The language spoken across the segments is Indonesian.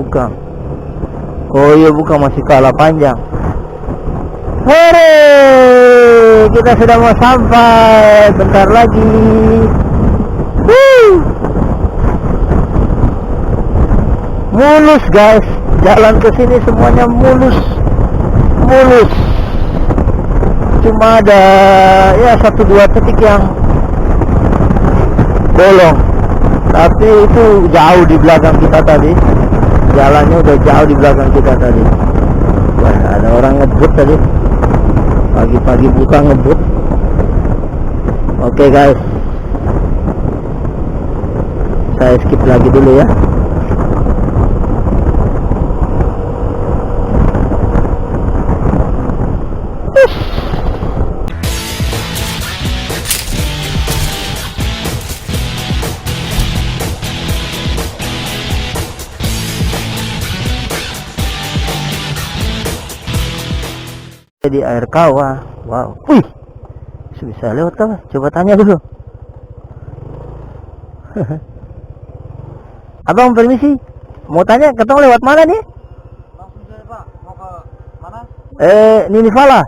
Bukan. Oh iya bukan, masih kalah panjang. Hore, kita sudah mau sampai, bentar lagi. Woo. Mulus guys, jalan ke sini semuanya mulus, mulus. Cuma ada ya 1-2 titik yang bolong, tapi itu jauh di belakang kita tadi. Jalannya udah jauh di belakang kita tadi. Wah, ada orang ngebut tadi. Pagi-pagi buka ngebut. Oke guys, saya skip lagi dulu ya. Di air kawah. Wow, wih, bisa lewat kawah, coba tanya dulu. Abang permisi, mau tanya ketong lewat mana nih? Langsung saja Pak, mau ke mana? Ninivala.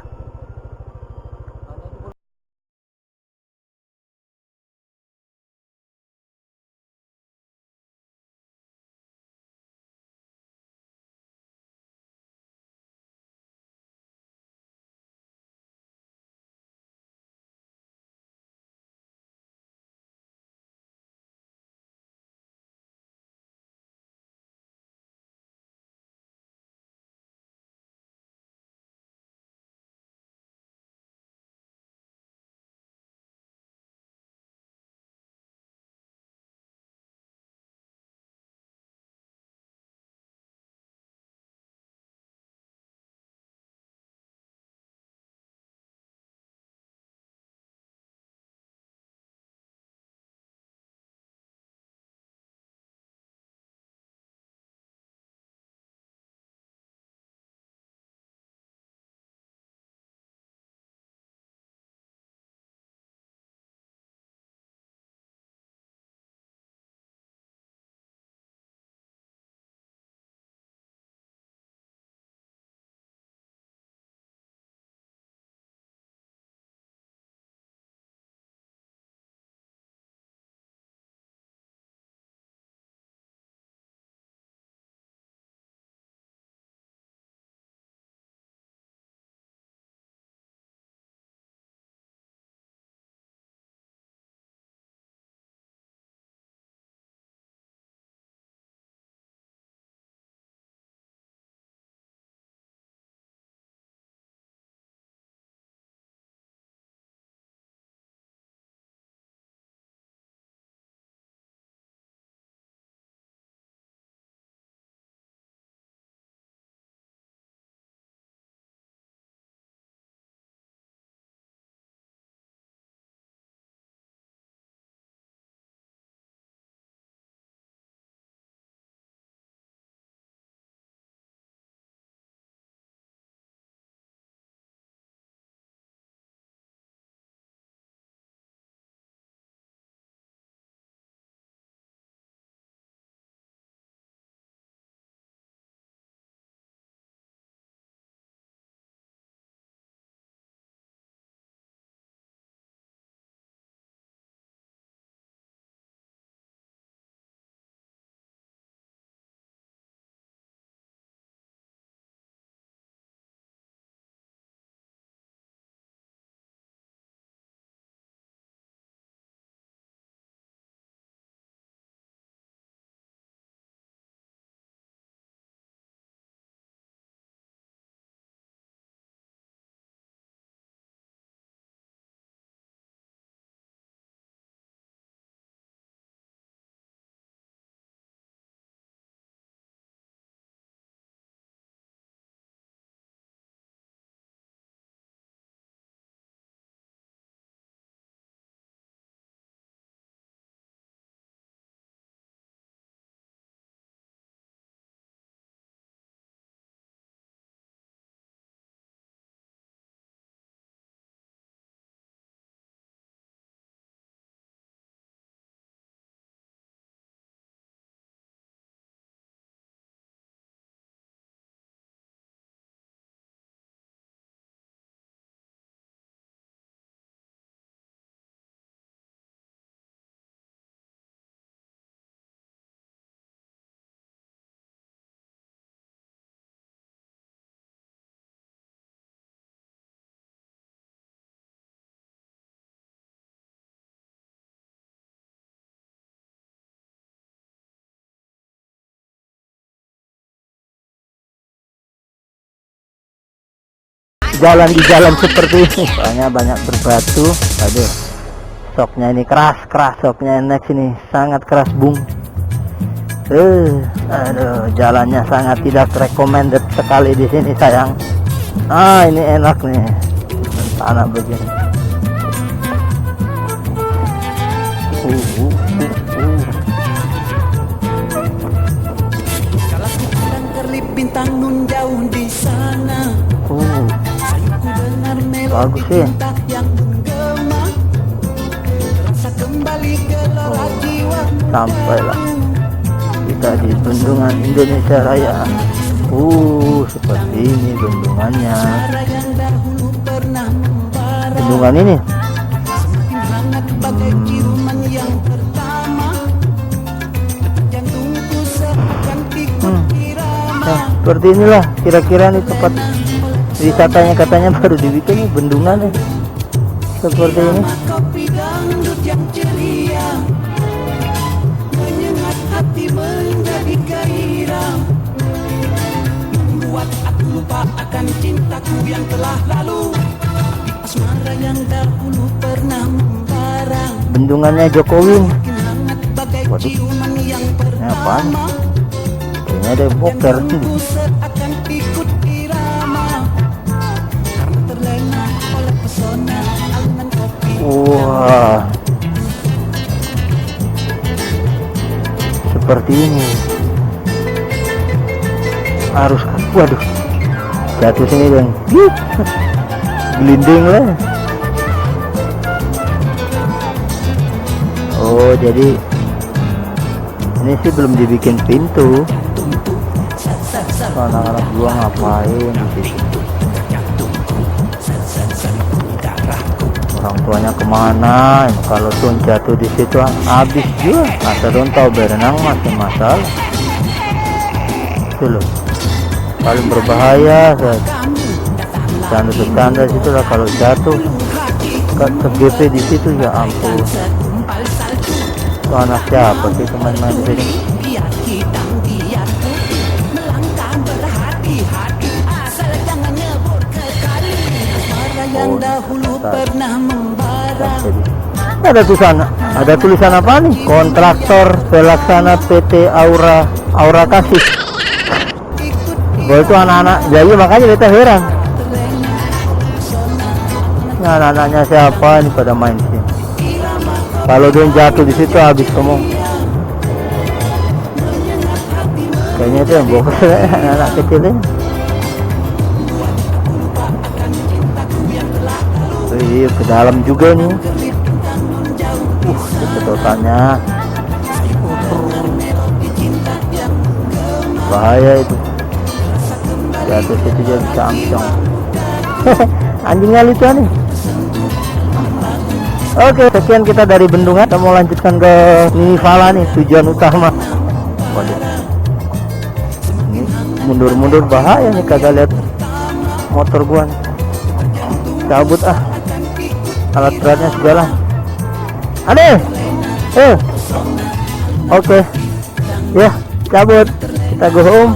jalan di jalan seperti ini. Soalnya banyak berbatu. Aduh, soknya ini keras soknya NX ini sangat keras bung. Aduh, jalannya sangat tidak recommended sekali di sini sayang. Ini enak nih tanah begini. Kalau sedang kerlip bintang nun jauh di sana, aku dengar melodi Bagus sih. cinta yang menggema, rasa kembali gelora jiwa. Sampailah kita di Bendungan Indonesia Raya. Seperti ini bendungannya. Cara yang dahulu pernah membara, Bendungan ini semakin hangat bagai ciuman yang pertama. Jantungku seakan ikut irama. Nah, seperti inilah kira-kira nih tempat wisatanya, katanya baru dibikin nih bendungan nih. Seperti ini. Kopi dangdut yang ceria menyengat hati menjadi gairah, membuat aku lupa akan cintaku yang telah lalu, asmara yang dahulu pernah membara. Bendungannya Jokowi. Makin hangat bagai Waduh. ciuman yang Ini apaan? pertama. Kayaknya ada boker. Jantungku seakan ikut irama karena terlena oleh pesona alunan kopi. Wah, seperti ini. Harus, waduh, jatuh sini dong. Gelinding lah. Oh, jadi ini sih belum dibikin pintu. Anak-anak gua ngapain di situ? Orang tuanya kemana? Kalau tuh jatuh di situ habis juga. Masa dong tahu berenang masih masalah. Itu loh, paling berbahaya. Tanda-tanda situ lah kalau jatuh ke GP di situ, ya ampun. Itu anak siapa sih teman-teman di sini? Biar hitam biar putih, melangkah berhati-hati, asal jangan nyebur ke kali. Asmara yang Oh, dahulu bentar. pernah membara. Ada tulisan, ada tulisan apa nih? Kontraktor pelaksana PT Aura Kasih. Bahwa itu anak-anak jadi, makanya kita heran. Ini anak-anaknya siapa nih pada main sini? Kalau dia jatuh di situ habis kamu. Kayaknya itu yang bohong anak-anak kecil ini. Iya, ke dalam juga nih. Sedotannya. Bahaya itu. Jatuh situ jadi camcong. Anjingnya lucu nih. Oke, sekian kita dari Bendungan. Kita mau lanjutkan ke Ninivala nih, tujuan utama. Waduh, ini mundur-mundur bahaya nih, kagak lihat motor gua nih. Cabut alat beratnya segala. Aneh. Oke. Ya, cabut. Kita go home.